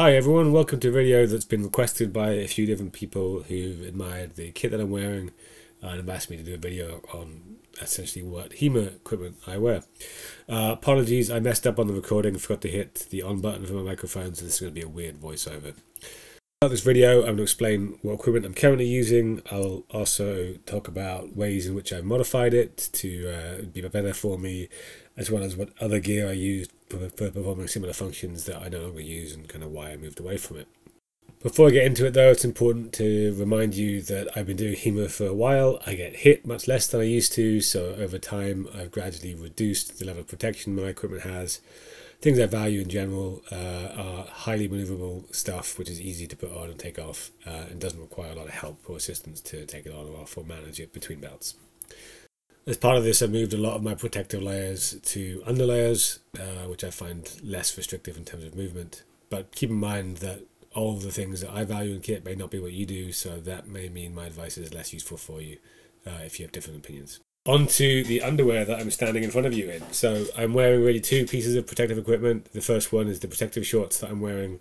Hi everyone, welcome to a video that's been requested by a few different people who've admired the kit that I'm wearing and have asked me to do a video on essentially what HEMA equipment I wear. Apologies, I messed up on the recording, forgot to hit the on button for my microphone, so this is going to be a weird voiceover. About this video, I'm going to explain what equipment I'm currently using. I'll also talk about ways in which I've modified it to be better for me, as well as what other gear I used for performing similar functions that I no longer use and kind of why I moved away from it. Before I get into it though, it's important to remind you that I've been doing HEMA for a while. I get hit much less than I used to, so over time I've gradually reduced the level of protection my equipment has. Things I value in general are highly maneuverable stuff, which is easy to put on and take off, and doesn't require a lot of help or assistance to take it on or off or manage it between belts. As part of this, I've moved a lot of my protective layers to underlayers, which I find less restrictive in terms of movement. But keep in mind that all of the things that I value in kit may not be what you do, so that may mean my advice is less useful for you if you have different opinions. Onto the underwear that I'm standing in front of you in. So I'm wearing really two pieces of protective equipment. The first one is the protective shorts that I'm wearing.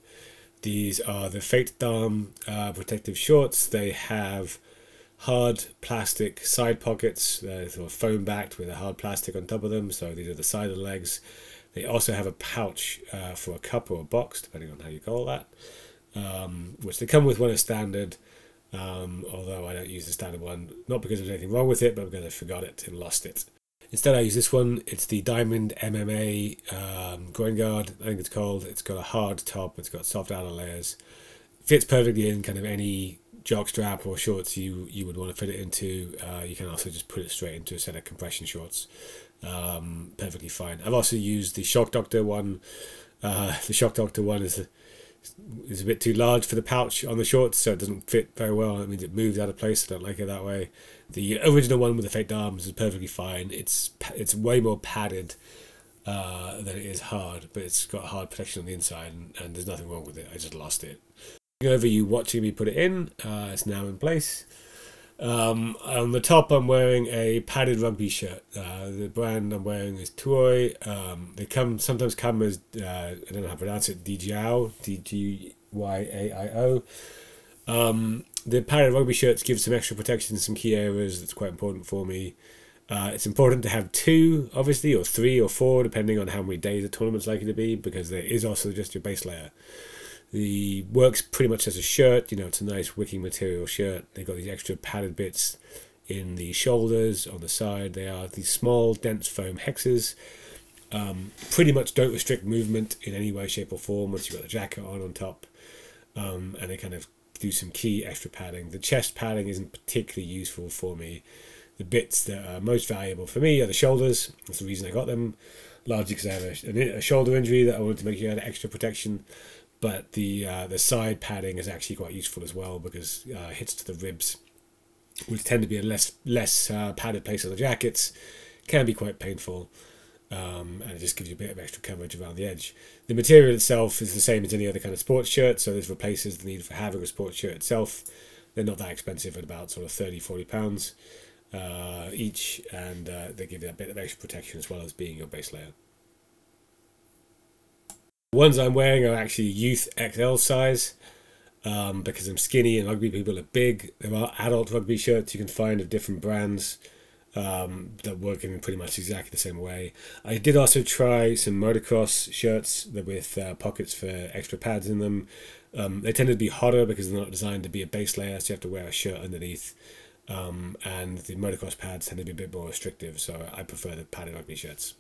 These are the Fate Darm protective shorts. They have hard plastic side pockets. They're sort of foam backed with a hard plastic on top of them. So these are the side of the legs. They also have a pouch for a cup or a box, depending on how you call that, which they come with when it's standard. Although I don't use the standard one, not because there's anything wrong with it, but because I forgot it and lost it. Instead I use this one. It's the Diamond MMA groin guard, I think it's called. It's got a hard top, it's got soft outer layers. Fits perfectly in kind of any jock strap or shorts you would want to fit it into. You can also just put it straight into a set of compression shorts. Perfectly fine. I've also used the Shock Doctor one. The Shock Doctor one is a bit too large for the pouch on the shorts, so it doesn't fit very well. That means it moves out of place. I don't like it that way. The original one with the Fate Arms is perfectly fine. It's way more padded than it is hard, but it's got hard protection on the inside, and there's nothing wrong with it. I just lost it. Over you watching me put it in, it's now in place. On the top I'm wearing a padded rugby shirt. The brand I'm wearing is Troy. They sometimes come as, I don't know how to pronounce it, DGYAO, D-G-Y-A-I-O. The padded rugby shirts give some extra protection in some key areas. That's quite important for me. It's important to have two, obviously, or three or four, depending on how many days the tournament's likely to be, because there is also just your base layer. The works pretty much as a shirt. You know, it's a nice wicking material shirt. They've got these extra padded bits in the shoulders, on the side. They are these small, dense foam hexes. Pretty much don't restrict movement in any way, shape or form once you've got the jacket on top. And they kind of do some key extra padding. The chest padding isn't particularly useful for me. The bits that are most valuable for me are the shoulders. That's the reason I got them, largely because I have a shoulder injury that I wanted to make sure I had extra protection. But the side padding is actually quite useful as well, because hits to the ribs, which tend to be a less padded place on the jackets, can be quite painful, and it just gives you a bit of extra coverage around the edge. The material itself is the same as any other kind of sports shirt, so this replaces the need for having a sports shirt itself. They're not that expensive, at about sort of £30–40 each, and they give you a bit of extra protection as well as being your base layer. The ones I'm wearing are actually youth XL size, because I'm skinny and rugby people are big. There are adult rugby shirts you can find of different brands that work in pretty much exactly the same way. I did also try some motocross shirts with pockets for extra pads in them. They tend to be hotter because they're not designed to be a base layer, so you have to wear a shirt underneath. And the motocross pads tend to be a bit more restrictive, so I prefer the padded rugby shirts.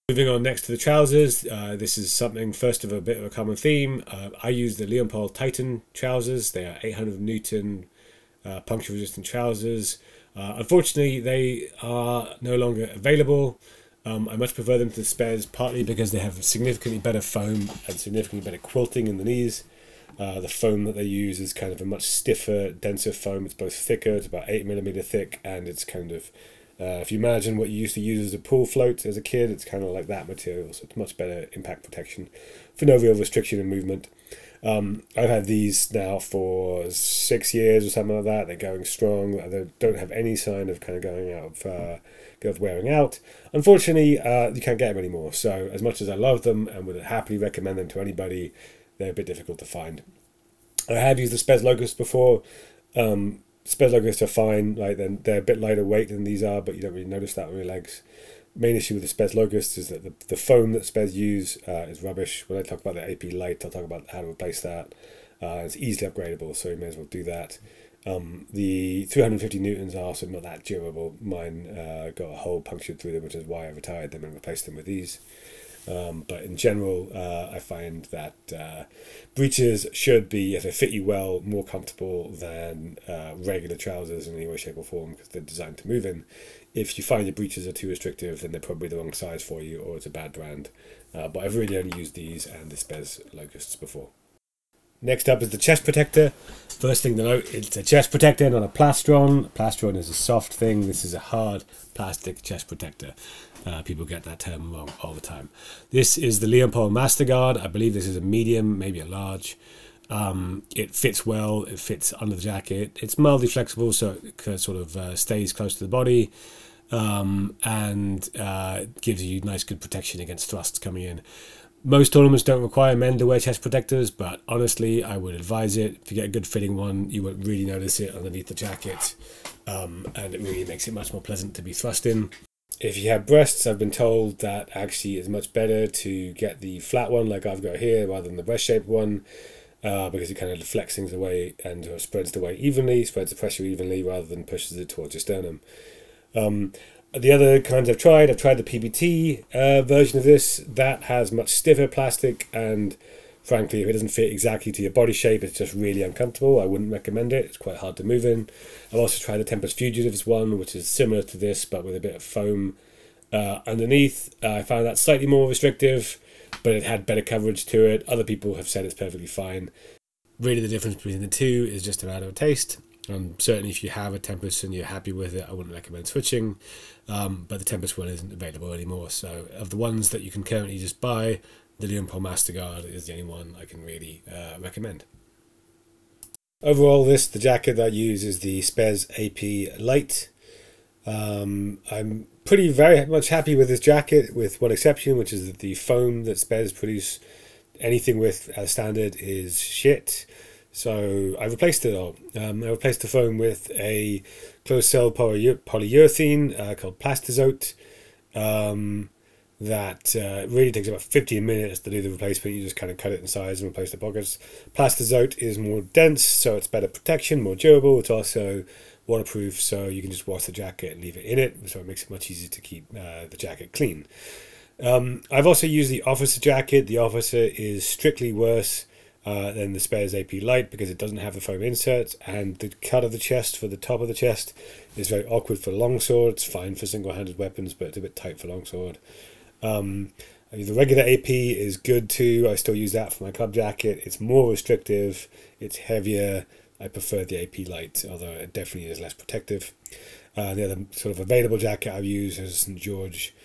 Moving on next to the trousers, this is something first of a bit of a common theme. I use the Leopold Titan trousers. They are 800 Newton puncture resistant trousers. Unfortunately, they are no longer available. I much prefer them to the spares, partly because they have significantly better foam and significantly better quilting in the knees. The foam that they use is kind of a much stiffer, denser foam. It's both thicker, it's about 8mm thick, and it's kind of If you imagine what you used to use as a pool float as a kid, it's kind of like that material, so it's much better impact protection for no real restriction in movement. I've had these now for 6 years or something like that. They're going strong. They don't have any sign of kind of going out of wearing out. Unfortunately, you can't get them anymore. So as much as I love them and would happily recommend them to anybody, they're a bit difficult to find. I have used the Spez Locust before. Spez Locusts are fine. Like they're a bit lighter weight than these are, but you don't really notice that on your legs. Main issue with the Spez Locust is that the foam that Spez use is rubbish. When I talk about the AP Light, I'll talk about how to replace that. It's easily upgradable, so you may as well do that. The 350 newtons are also not that durable. Mine got a hole punctured through them, which is why I retired them and replaced them with these. But in general, I find that breeches should be, if they fit you well, more comfortable than regular trousers in any way, shape or form, because they're designed to move in. If you find your breeches are too restrictive, then they're probably the wrong size for you, or it's a bad brand. But I've really only used these and the Spez Locusts before. Next up is the chest protector. First thing to note, it's a chest protector, not a plastron. Plastron is a soft thing. This is a hard plastic chest protector. People get that term wrong all the time. This is the Leopold Masterguard. I believe this is a medium, maybe a large. It fits well. It fits under the jacket. It's mildly flexible, so it sort of stays close to the body, and gives you nice, good protection against thrusts coming in. Most tournaments don't require men to wear chest protectors, but honestly, I would advise it. If you get a good fitting one, you won't really notice it underneath the jacket, and it really makes it much more pleasant to be thrust in. If you have breasts, I've been told that actually it's much better to get the flat one like I've got here rather than the breast-shaped one, because it kind of deflects things away and spreads the weight evenly, spreads the pressure evenly rather than pushes it towards your sternum. The other kinds I've tried the PBT version of this. That has much stiffer plastic, and frankly, if it doesn't fit exactly to your body shape, it's just really uncomfortable. I wouldn't recommend it. It's quite hard to move in. I've also tried the Tempest Fugitives one, which is similar to this, but with a bit of foam underneath. I found that slightly more restrictive, but it had better coverage to it. Other people have said it's perfectly fine. Really, the difference between the two is just a matter of taste. Certainly, if you have a Tempest and you're happy with it, I wouldn't recommend switching. But the Tempest one isn't available anymore. So, of the ones that you can currently just buy, the Leopold Masterguard is the only one I can really recommend. Overall, the jacket that I use is the Spez AP Light. I'm very much happy with this jacket, with one exception, which is that the foam that Spez produce anything with as standard is shit. So I replaced it all. I replaced the foam with a closed-cell polyurethane called Plastizote. That really takes about 15 minutes to do the replacement. You just kind of cut it in size and replace the pockets. Plastizote is more dense, so it's better protection, more durable. It's also waterproof, so you can just wash the jacket and leave it in it, so it makes it much easier to keep the jacket clean. I've also used the Officer jacket. The Officer is strictly worse than the Spez AP Light because it doesn't have the foam insert, and the cut of the chest for the top of the chest is very awkward for longsword. It's fine for single-handed weapons, but it's a bit tight for longsword. The regular AP is good too. I still use that for my club jacket. It's more restrictive, it's heavier. I prefer the AP Light, although it definitely is less protective. The other sort of available jacket I've used is a St. George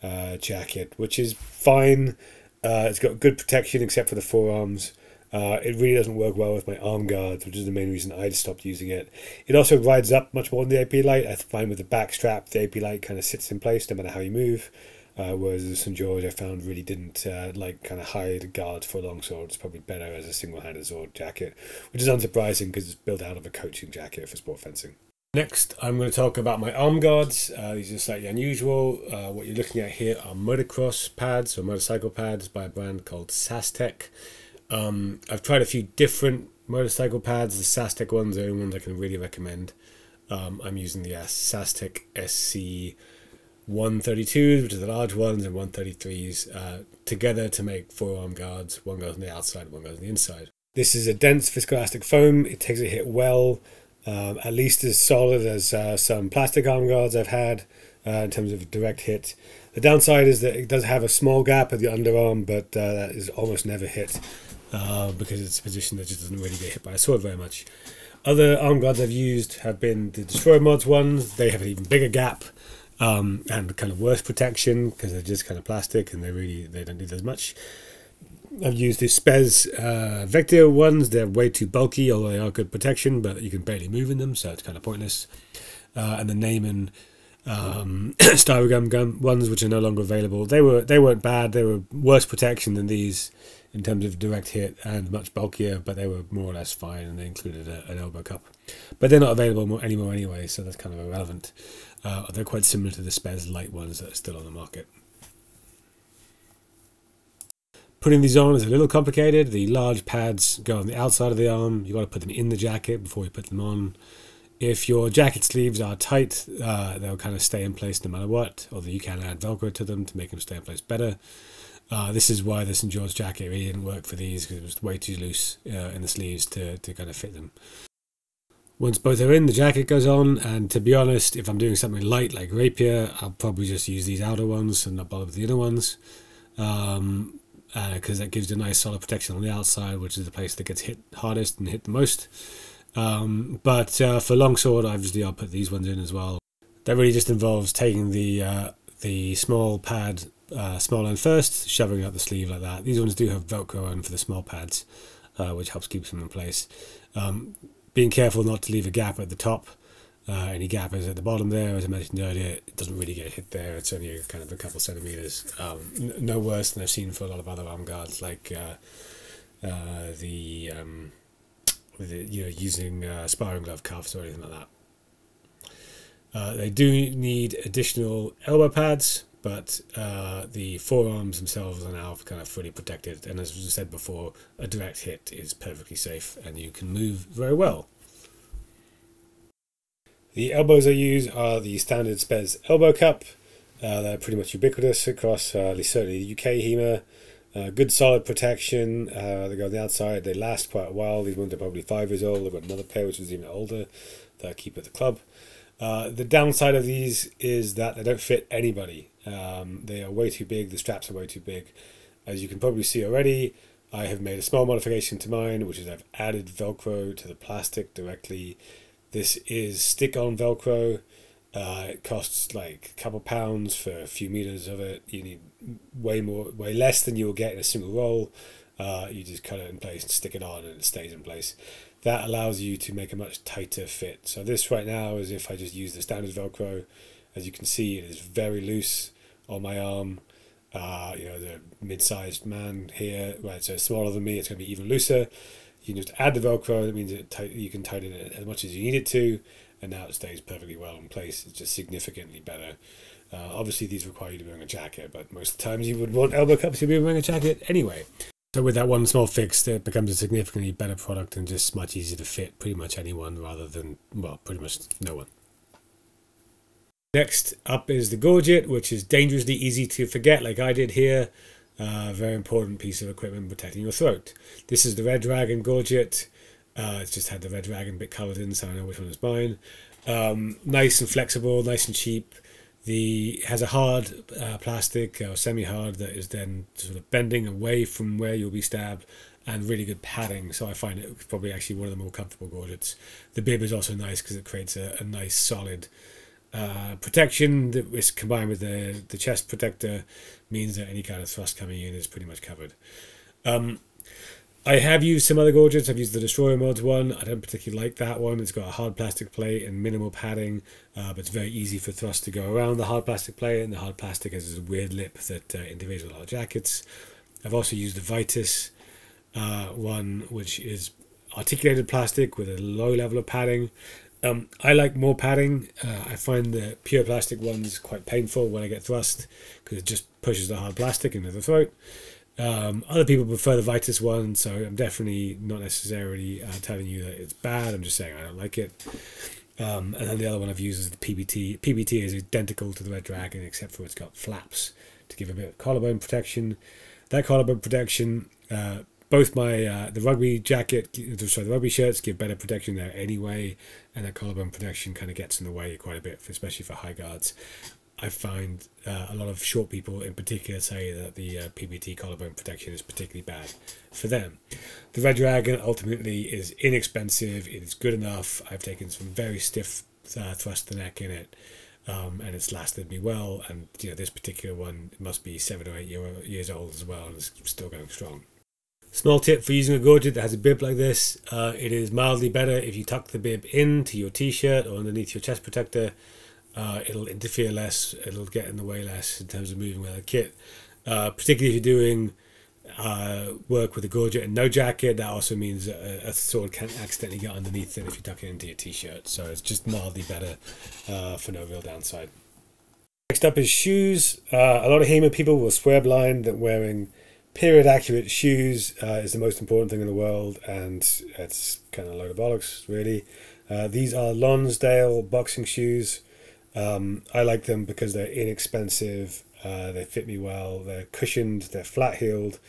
jacket, which is fine. It's got good protection except for the forearms. It really doesn't work well with my arm guards, which is the main reason I stopped using it. It also rides up much more than the AP Light. I find with the back strap, the AP Light kind of sits in place no matter how you move. Whereas the St. George I found really didn't kind of hide guards for long swords. It's probably better as a single-handed sword jacket, which is unsurprising because it's built out of a coaching jacket for sport fencing. Next, I'm going to talk about my arm guards. These are slightly unusual. What you're looking at here are motocross pads or motorcycle pads by a brand called Sastec. I've tried a few different motorcycle pads. The Sastec ones are the only ones I can really recommend. I'm using the Sastec SC 132s, which are the large ones, and 133s together to make forearm guards. One goes on the outside, one goes on the inside. This is a dense viscoelastic foam. It takes a hit well, at least as solid as some plastic arm guards I've had in terms of direct hit. The downside is that it does have a small gap at the underarm, but that is almost never hit because it's a position that just doesn't really get hit by a sword very much. Other arm guards I've used have been the Destroyer Mods ones. They have an even bigger gap. and kind of worse protection because they're just kind of plastic and they don't need as much. I've used the Spez Vector ones. They're way too bulky, although they are good protection, but you can barely move in them, so it's kind of pointless. And the Neyman Styrogum ones, which are no longer available, they weren't bad. They were worse protection than these in terms of direct hit and much bulkier, but they were more or less fine, and they included an elbow cup. But they're not available anymore anyway, so that's kind of irrelevant. They're quite similar to the Spez light ones that are still on the market. Putting these on is a little complicated. The large pads go on the outside of the arm. You've got to put them in the jacket before you put them on. If your jacket sleeves are tight, they'll kind of stay in place no matter what, although you can add Velcro to them to make them stay in place better. This is why the St. George jacket really didn't work for these, because it was way too loose in the sleeves to kind of fit them. Once both are in, the jacket goes on, and to be honest, if I'm doing something light like rapier, I'll probably just use these outer ones and not bother with the inner ones. Because that gives you a nice solid protection on the outside, which is the place that gets hit hardest and hit the most. But for longsword, obviously I'll put these ones in as well. That really just involves taking the small pad, small end first, shoving up the sleeve like that. These ones do have Velcro on for the small pads, which helps keep them in place. Being careful not to leave a gap at the top. Any gap is at the bottom there, as I mentioned earlier. It doesn't really get hit there. It's only kind of a couple centimeters. No worse than I've seen for a lot of other arm guards, like using sparring glove cuffs or anything like that. They do need additional elbow pads, but the forearms themselves are now kind of fully protected. And as I said before, a direct hit is perfectly safe, and you can move very well. The elbows I use are the standard Spez elbow cup. They're pretty much ubiquitous across certainly the UK HEMA. Good solid protection. They go on the outside. They last quite a while. These ones are probably 5 years old. I've got another pair which is even older that I keep at the club. The downside of these is that they don't fit anybody. They are way too big. The straps are way too big. As you can probably see already, I have made a small modification to mine, which is I've added Velcro to the plastic directly. This is stick-on Velcro. It costs like a couple pounds for a few meters of it. You need way less than you'll get in a single roll. You just cut it in place and stick it on, and it stays in place. That allows you to make a much tighter fit. So this right now is if I just use the standard Velcro. As you can see, it is very loose on my arm. The mid-sized man here, right? So smaller than me, it's going to be even looser. You can just add the Velcro. That means you can tighten it as much as you need it to, and now it stays perfectly well in place. It's just significantly better. Obviously, these require you to be wearing a jacket, but most of the times you would want elbow cups to be wearing a jacket anyway. So with that one small fix, it becomes a significantly better product and just much easier to fit pretty much anyone rather than, well, pretty much no one. Next up is the Gorget, which is dangerously easy to forget, like I did here. Very important piece of equipment protecting your throat. This is the Red Dragon Gorget. It's just had the Red Dragon bit coloured in, so I know which one is mine. Nice and flexible, nice and cheap. Has a hard plastic or semi-hard that is then sort of bending away from where you'll be stabbed, and really good padding. So I find it probably actually one of the more comfortable Gorgets. The bib is also nice because it creates a nice solid protection that is combined with the chest protector, means that any kind of thrust coming in is pretty much covered. I have used some other Gorgets. I've used the Destroyer Mods one. I don't particularly like that one. It's got a hard plastic plate and minimal padding, but it's very easy for thrust to go around the hard plastic plate, and the hard plastic has this weird lip that interferes with a lot of jackets. I've also used the Vitus one, which is articulated plastic with a low level of padding. I like more padding. I find the pure plastic ones quite painful when I get thrust because it just pushes the hard plastic into the throat. Other people prefer the Vitus one, so I'm definitely not necessarily telling you that it's bad. I'm just saying I don't like it. And then the other one I've used is the PBT. PBT is identical to the Red Dragon, except for it's got flaps to give a bit of collarbone protection. That collarbone protection, both my the rugby shirts give better protection there anyway, and that collarbone protection kind of gets in the way quite a bit, especially for high guards. I find a lot of short people in particular say that the PBT collarbone protection is particularly bad for them. The Red Dragon ultimately is inexpensive. It is good enough. I've taken some very stiff thrust to the neck in it. and it's lasted me well. And this particular one must be 7 or 8 years old as well, and it's still going strong. Small tip for using a gorget that has a bib like this: it is mildly better if you tuck the bib into your t-shirt or underneath your chest protector. It'll interfere less, it'll get in the way less in terms of moving with a kit. Particularly if you're doing work with a gorget and no jacket, that also means a sword can accidentally get underneath it if you tuck it into your t-shirt. So it's just mildly better for no real downside. Next up is shoes. A lot of HEMA people will swear blind that wearing period accurate shoes is the most important thing in the world, and it's kind of a load of bollocks, really. These are Lonsdale boxing shoes. I like them because they're inexpensive, they fit me well, they're cushioned, they're flat heeled,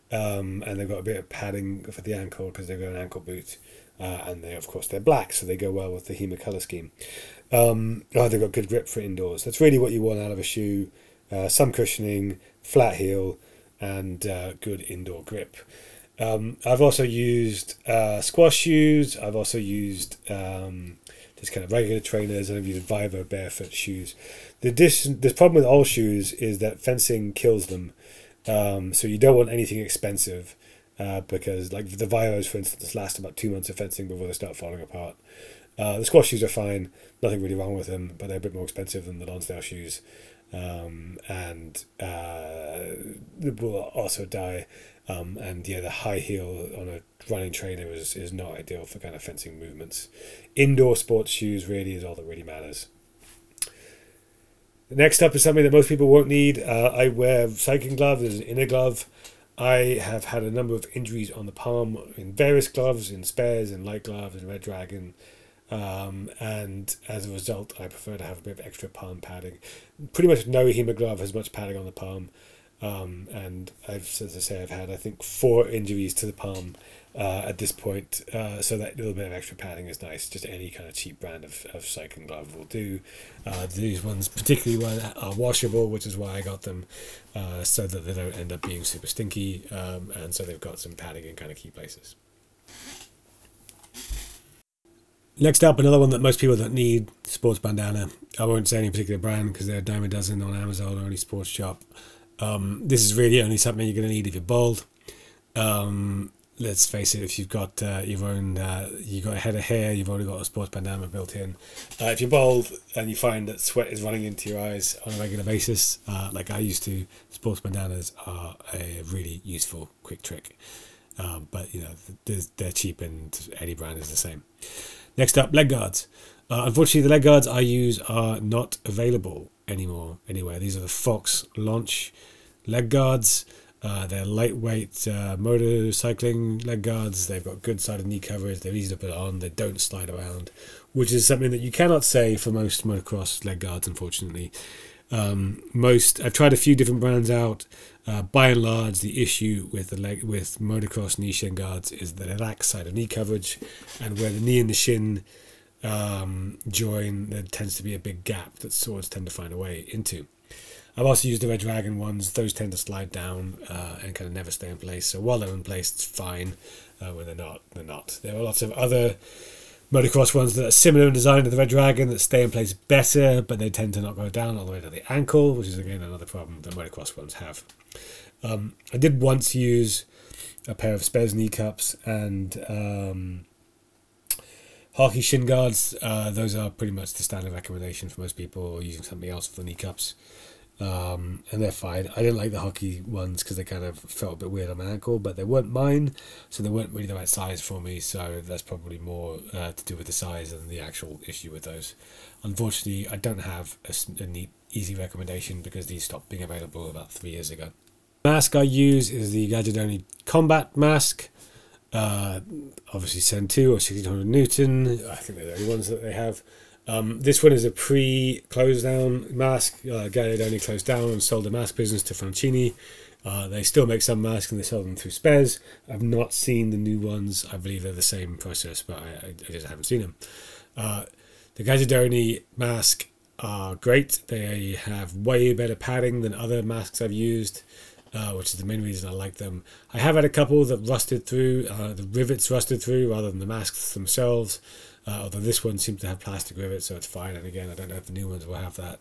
and they've got a bit of padding for the ankle because they've got an ankle boot, and of course they're black, so they go well with the HEMA colour scheme. They've got good grip for indoors. That's really what you want out of a shoe: some cushioning, flat heel, and good indoor grip. I've also used squash shoes. I've also used just kind of regular trainers, and I've used Vivo barefoot shoes. The problem with all shoes is that fencing kills them. So you don't want anything expensive because, like, the Vivos, for instance, last about 2 months of fencing before they start falling apart. The squash shoes are fine, nothing really wrong with them, but they're a bit more expensive than the Lonsdale shoes. And will also die. And yeah, the high heel on a running trainer is not ideal for kind of fencing movements. Indoor sports shoes really is all that really matters. The next up is something that most people won't need. I wear cycling gloves as an inner glove. I have had a number of injuries on the palm in various gloves, in spares, in light gloves, in Red Dragon. And as a result, I prefer to have a bit of extra palm padding. Pretty much no HEMA glove has much padding on the palm. And as I say, I've had, I think, 4 injuries to the palm at this point. So that little bit of extra padding is nice. Just any kind of cheap brand of cycling glove will do. These ones particularly are washable, which is why I got them, so that they don't end up being super stinky. And so they've got some padding in kind of key places. Next up, another one that most people don't need: sports bandana. I won't say any particular brand because they're a dime a dozen on Amazon or any sports shop. This is really only something you're going to need if you're bald. Let's face it, if you've got your own, you've got a head of hair, you've already got a sports bandana built in. If you're bald and you find that sweat is running into your eyes on a regular basis, like I used to, sports bandanas are a really useful quick trick. But they're cheap and any brand is the same. Next up, leg guards. Unfortunately, the leg guards I use are not available anymore anywhere. These are the Fox Launch leg guards. They're lightweight motorcycling leg guards. They've got good side of knee coverage. They're easy to put on. They don't slide around, which is something that you cannot say for most motocross leg guards, unfortunately. I've tried a few different brands out. By and large, the issue with with motocross knee shin guards is that it lacks side of knee coverage, and where the knee and the shin join, there tends to be a big gap that swords tend to find a way into. I've also used the Red Dragon ones. Those tend to slide down and kind of never stay in place. So while they're in place, it's fine. When they're not, they're not. There are lots of other motocross ones that are similar in design to the Red Dragon that stay in place better, but they tend to not go down all the way to the ankle, which is again another problem that motocross ones have. I did once use a pair of Spez knee cups and hockey shin guards. Those are pretty much the standard recommendation for most people, or using something else for the knee cups. And they're fine. I didn't like the hockey ones because they kind of felt a bit weird on my ankle, but they weren't mine, so they weren't really the right size for me, so that's probably more to do with the size than the actual issue with those. Unfortunately, I don't have a neat, easy recommendation because these stopped being available about 3 years ago. The mask I use is the Gadget Combat Mask. Obviously Sen 2 or 1600 Newton. I think they're the only ones that they have. This one is a pre-close down mask. Gadget only closed down and sold the mask business to Francini. They still make some masks and they sell them through Spez. I've not seen the new ones. I believe they're the same process, but I just haven't seen them. The Gadget mask are great. They have way better padding than other masks I've used, which is the main reason I like them. I have had a couple that rusted through, the rivets rusted through rather than the masks themselves. although this one seems to have plastic with it, so it's fine. And again, I don't know if the new ones will have that.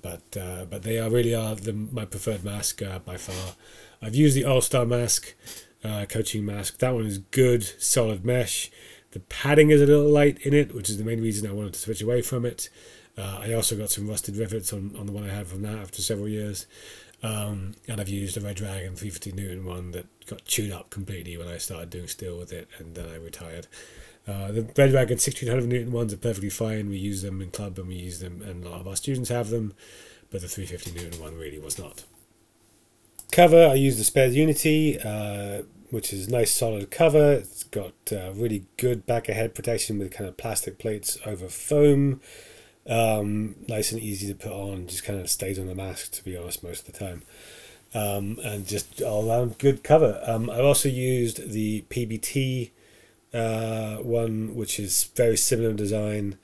But they really are my preferred mask by far. I've used the All-Star mask, coaching mask. That one is good, solid mesh. The padding is a little light in it, which is the main reason I wanted to switch away from it. I also got some rusted rivets on the one I had from that after several years. And I've used a Red Dragon 350 Newton one that got chewed up completely when I started doing steel with it, and then I retired. The Red Dragon 1600 Newton ones are perfectly fine. We use them in club and we use them, and a lot of our students have them, but the 350 Newton one really was not. Cover, I use the Spares Unity, which is nice solid cover. It's got really good back of head protection with kind of plastic plates over foam. Nice and easy to put on, just kind of stays on the mask, to be honest, most of the time. And just all around good cover. I've also used the PBT one, which is very similar in design.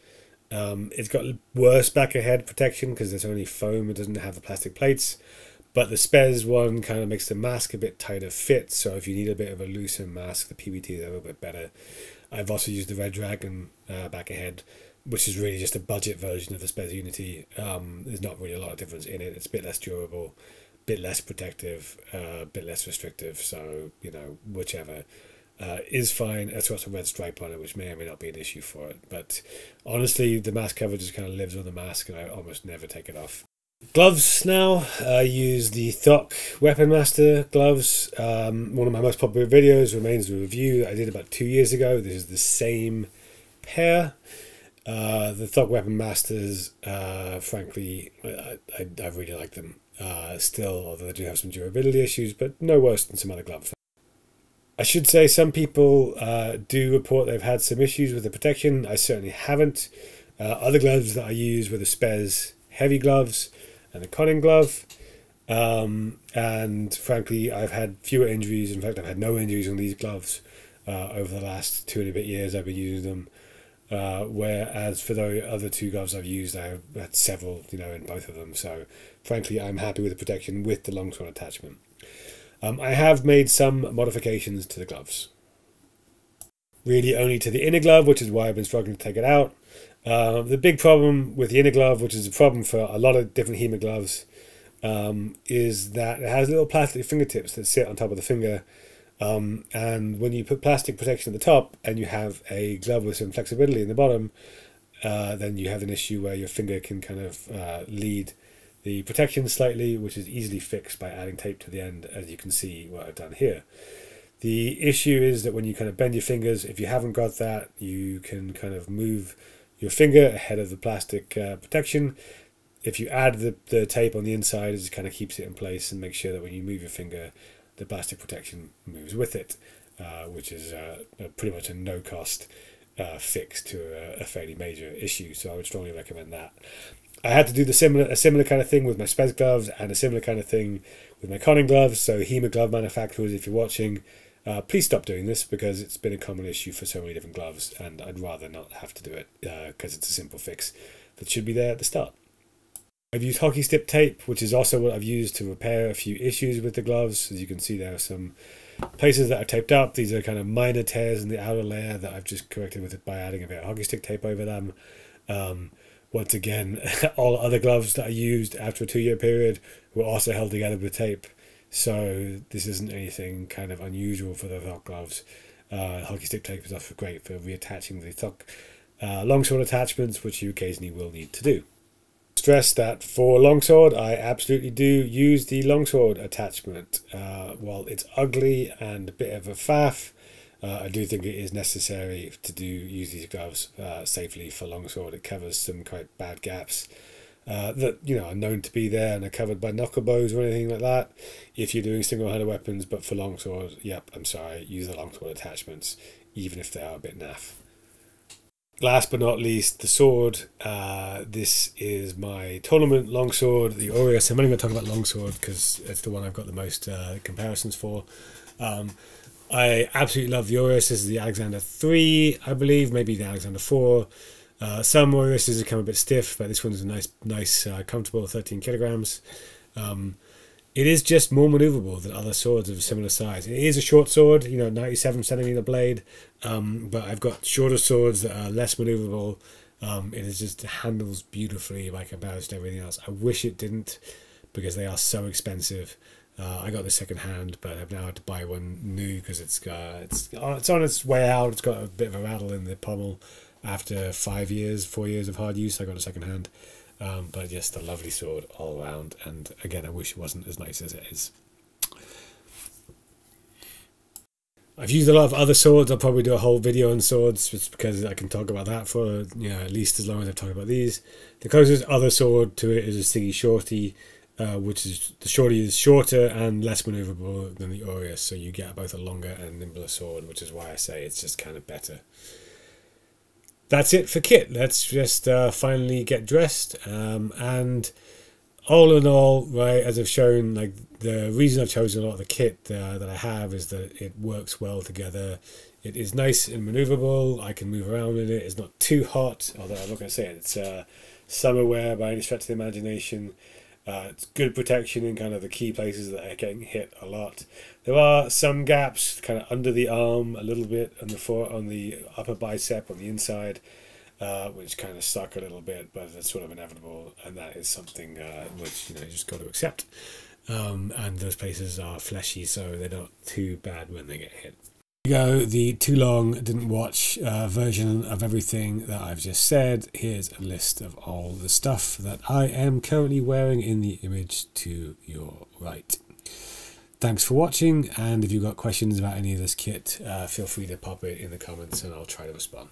It's got worse back of head protection because there's only foam, it doesn't have the plastic plates. But the Spares one kind of makes the mask a bit tighter fit, so if you need a bit of a looser mask, the PBT is a little bit better. I've also used the Red Dragon back of head, which is really just a budget version of the Spares Unity. There's not really a lot of difference in it. It's a bit less durable, a bit less protective, a bit less restrictive, so, you know, whichever is fine. It's got some red stripe on it, which may or may not be an issue for it. But honestly, the mask cover just kind of lives on the mask, and I almost never take it off. Gloves now. I use the THOC Weapon Master gloves. One of my most popular videos remains the review I did about 2 years ago. This is the same pair. The THOC Weapon Masters, frankly, I really like them still, although they do have some durability issues, but no worse than some other gloves. I should say some people do report they've had some issues with the protection. I certainly haven't. Other gloves that I use were the Spares heavy gloves and the conning glove, and frankly I've had fewer injuries. In fact, I've had no injuries on these gloves over the last 2 and a bit years I've been using them, whereas for the other 2 gloves I've used, I've had several, you know, in both of them. So frankly, I'm happy with the protection with the longsword attachment. I have made some modifications to the gloves, really only to the inner glove, which is why I've been struggling to take it out. The big problem with the inner glove, which is a problem for a lot of different HEMA gloves, is that it has little plastic fingertips that sit on top of the finger, and when you put plastic protection at the top and you have a glove with some flexibility in the bottom, then you have an issue where your finger can kind of lead the protection slightly, which is easily fixed by adding tape to the end, as you can see what I've done here. The issue is that when you kind of bend your fingers, if you haven't got that, you can kind of move your finger ahead of the plastic protection. If you add the tape on the inside, it just kind of keeps it in place and makes sure that when you move your finger, the plastic protection moves with it, which is pretty much a no-cost fix to a fairly major issue. So I would strongly recommend that. I had to do a similar kind of thing with my Spares gloves and a similar kind of thing with my conning gloves. So HEMA glove manufacturers, if you're watching, please stop doing this, because it's been a common issue for so many different gloves, and I'd rather not have to do it because it's a simple fix that should be there at the start. I've used hockey stick tape, which is also what I've used to repair a few issues with the gloves. As you can see, there are some places that are taped up. These are kind of minor tears in the outer layer that I've just corrected with it by adding a bit of hockey stick tape over them. Once again, all other gloves that I used after a 2-year period were also held together with tape. So this isn't anything kind of unusual for the THOC gloves. Hockey stick tape is also great for reattaching the THOC longsword attachments, which you occasionally will need to do. Stress that for longsword, I absolutely do use the longsword attachment. While it's ugly and a bit of a faff, I do think it is necessary to use these gloves safely for longsword. It covers some quite bad gaps that, you know, are known to be there and are covered by knuckle bows or anything like that if you're doing single-handed weapons. But for longsword, yep, I'm sorry, use the longsword attachments, even if they are a bit naff. Last but not least, the sword. This is my tournament longsword, the Aureus. I'm only going to talk about longsword because it's the one I've got the most comparisons for. I absolutely love the Aureus. This is the Alexander 3, I believe, maybe the Alexander 4. Some Aureus come a bit stiff, but this one's a nice, comfortable 13 kilograms. it is just more maneuverable than other swords of a similar size. It is a short sword, 97cm blade, but I've got shorter swords that are less maneuverable. It is just handles beautifully by comparison to everything else. I wish it didn't, because they are so expensive. I got this second hand, but I've now had to buy one new because it's on its way out. It's got a bit of a rattle in the pommel after 4 years of hard use. I got a second hand, but just a lovely sword all around. And again, I wish it wasn't as nice as it is. I've used a lot of other swords. I'll probably do a whole video on swords just because I can talk about that for at least as long as I've talked about these. The closest other sword to it is a Siggy Shorty, which is the Shorty is shorter and less maneuverable than the Aureus, so you get both a longer and nimbler sword, which is why I say it's just kind of better. That's it for kit. Let's just finally get dressed, and all in all, right, as I've shown, like, the reason I've chosen a lot of the kit that I have is that it works well together. It is nice and maneuverable. I can move around in it. It's not too hot, although I'm not going to say it. It's summer wear by any stretch of the imagination. It's good protection in kind of the key places that are getting hit a lot. There are some gaps kind of under the arm a little bit, on the upper bicep on the inside, which kind of stuck a little bit, but it's sort of inevitable, and that is something which you just got to accept. And those places are fleshy, so they're not too bad when they get hit. Here we go, the too long didn't watch version of everything that I've just said. Here's a list of all the stuff that I am currently wearing in the image to your right. Thanks for watching, and if you've got questions about any of this kit, feel free to pop it in the comments and I'll try to respond.